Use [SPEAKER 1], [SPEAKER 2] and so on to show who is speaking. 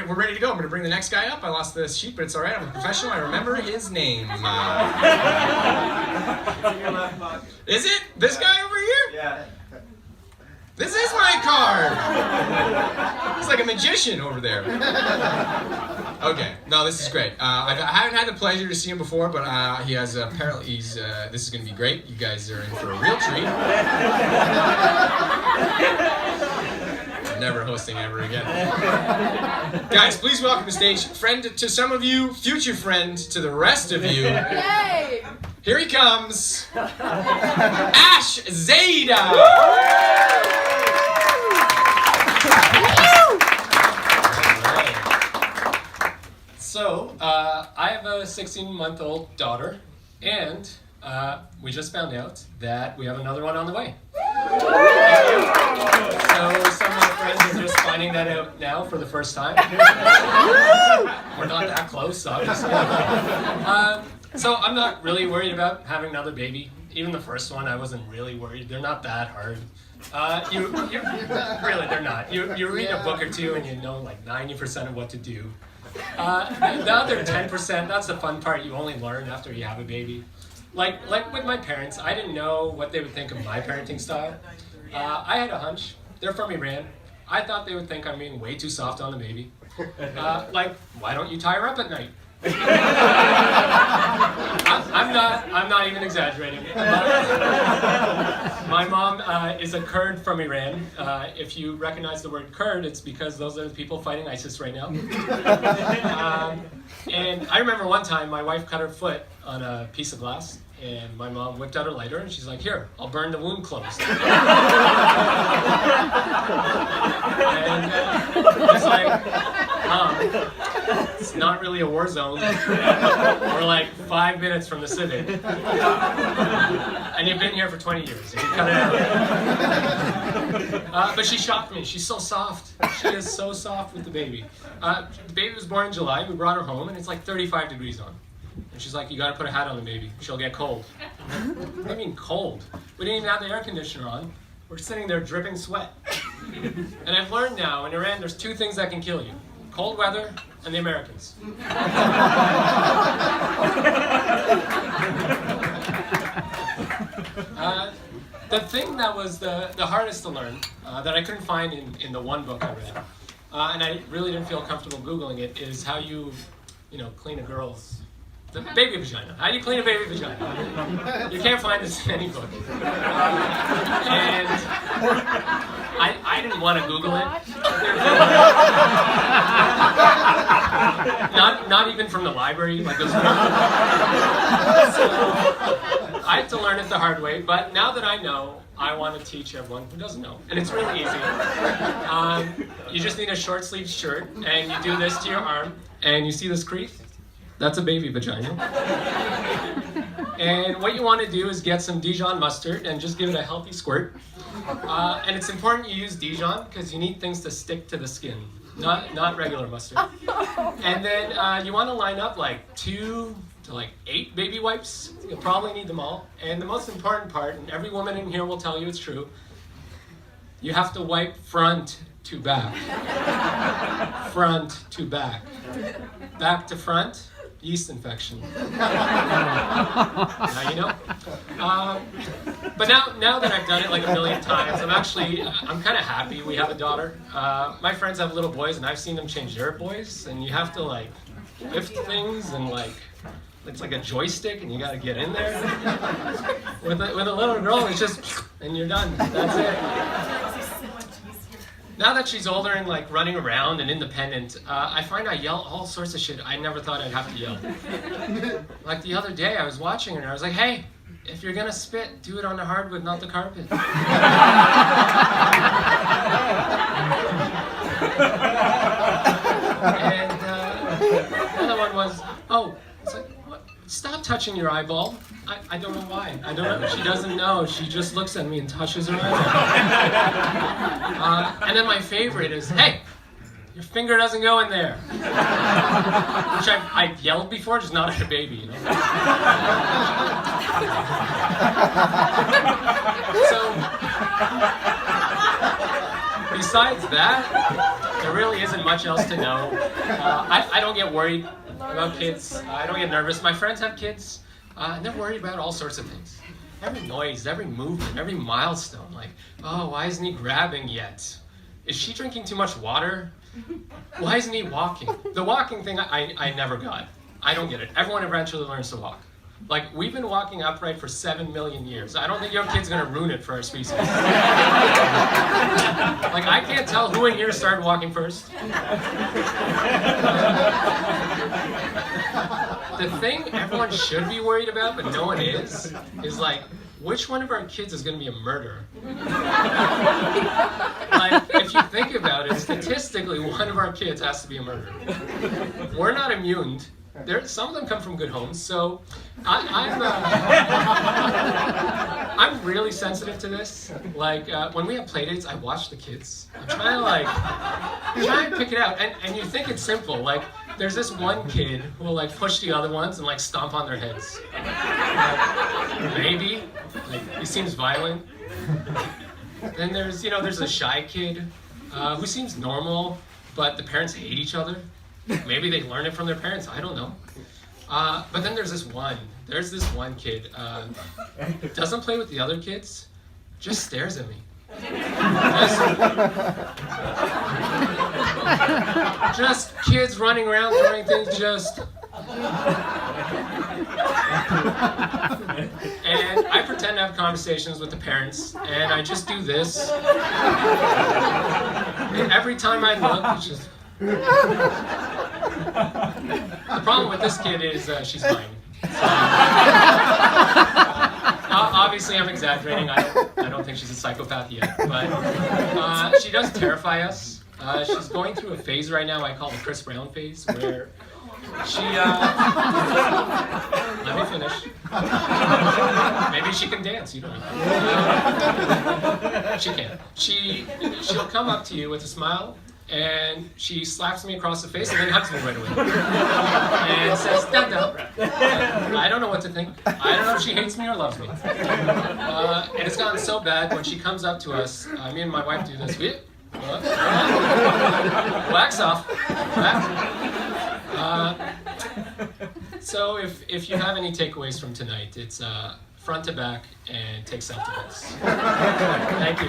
[SPEAKER 1] We're ready to go. I'm going to bring the next guy up. I lost the sheet, but it's all right. I'm a professional. I remember his name. Is it? This guy over here?
[SPEAKER 2] Yeah.
[SPEAKER 1] This is my card. He's like a magician over there. Okay, no, this is great. I haven't had the pleasure to see him before, but he has apparently this is going to be great. You guys are in for a real treat. I'm never hosting ever again. Guys, please welcome to stage friend to some of you, future friend to the rest of you.
[SPEAKER 3] Yay!
[SPEAKER 1] Here he comes, Ash Zada.
[SPEAKER 4] So, I have a 16-month-old daughter, and we just found out that we have another one on the way. So, some of my friends are just finding that out now for the first time. We're not that close, obviously. So, I'm not really worried about having another baby. Even the first one, I wasn't really worried. They're not that hard. Really, they're not. You read a book or two and you know like 90% of what to do. The other 10%, that's the fun part. You only learn after you have a baby. Like with my parents, I didn't know what they would think of my parenting style. I had a hunch. They're from Iran. I thought they would think I'm being way too soft on the baby. Like, why don't you tie her up at night? I'm not even exaggerating. My mom is a Kurd from Iran. If you recognize the word Kurd, it's because those are the people fighting ISIS right now. And I remember one time my wife cut her foot on a piece of glass, and my mom whipped out her lighter, and she's like, "Here, I'll burn the wound closed." And it's like, it's not really a war zone. We're like 5 minutes from the Civic. And you've been here for 20 years. You can cut it out. But she shocked me. She's so soft. She is so soft with the baby. The baby was born in July. We brought her home, and it's like 35 degrees on. And she's like, "You gotta put a hat on the baby. She'll get cold." What do you mean cold? We didn't even have the air conditioner on. We're sitting there dripping sweat. And I've learned now, in Iran, there's two things that can kill you. Cold weather and the Americans. The thing that was the hardest to learn, that I couldn't find in the one book I read, and I really didn't feel comfortable Googling it, is how you clean a girl's baby vagina. How do you clean a baby vagina? You can't find this in any book. And I didn't want to Google it. Not even from the library, like those. So I had to learn it the hard way, but now that I know, I want to teach everyone who doesn't know. And it's really easy. You just need a short sleeved shirt, and you do this to your arm, and you see this crease? That's a baby vagina. And what you want to do is get some Dijon mustard and just give it a healthy squirt. And it's important you use Dijon because you need things to stick to the skin, not regular mustard. And then you want to line up like 2 to like 8 baby wipes. You'll probably need them all. And the most important part, and every woman in here will tell you it's true, you have to wipe front to back. Front to back. Back to front. Yeast infection. Now you know. But now that I've done it like a million times, I'm kind of happy we have a daughter. My friends have little boys, and I've seen them change their boys, and you have to like lift things and like it's like a joystick, and you got to get in there. With a little girl, it's just and you're done. That's it. Now that she's older and like running around and independent, I find I yell all sorts of shit I never thought I'd have to yell. Like the other day, I was watching her and I was like, "Hey, if you're gonna spit, do it on the hardwood, not the carpet." And the other one was, "Oh, it's like, what? Stop touching your eyeball." I don't know why. I don't know. She doesn't know. She just looks at me and touches her eyeball. And then my favorite is, "Hey, your finger doesn't go in there." Which I've yelled before, just not at a baby, you know. So besides that, there really isn't much else to know. I don't get worried about kids. I don't get nervous. My friends have kids, and they're worried about all sorts of things. Every noise, every movement, every milestone. Like, oh, why isn't he grabbing yet? Is she drinking too much water? Why isn't he walking? The walking thing, I never got. I don't get it. Everyone eventually learns to walk. Like, we've been walking upright for 7 million years. I don't think your kid's gonna ruin it for our species. Like, I can't tell who in here started walking first. The thing everyone should be worried about, but no one is like, which one of our kids is gonna be a murderer? Like, if you think about it, statistically, one of our kids has to be a murderer. We're not immune. Some of them come from good homes, so I'm really sensitive to this. Like, when we have play dates, I watch the kids. I'm trying to pick it out, and you think it's simple. Like, there's this one kid who will like push the other ones and like stomp on their heads. Maybe, like, he seems violent. Then there's a shy kid who seems normal, but the parents hate each other. Maybe they learn it from their parents. I don't know. But then there's this one kid. Doesn't play with the other kids. Just stares at me. Just kids running around throwing things. And I pretend to have conversations with the parents, and I just do this. And every time I look, it's just. The problem with this kid is she's mine. So, obviously, I'm exaggerating. I don't think she's a psychopath yet, but she does terrify us. She's going through a phase right now I call the Chris Brown phase, where she. Let me finish. Maybe she can dance. You don't know. She can. She'll come up to you with a smile. And she slaps me across the face and then hugs me right away. And says, Standup. I don't know what to think. I don't know if she hates me or loves me. And it's gotten so bad when she comes up to us, me and my wife do this. Wax off. So if you have any takeaways from tonight, it's front to back and take self-defense. Thank you.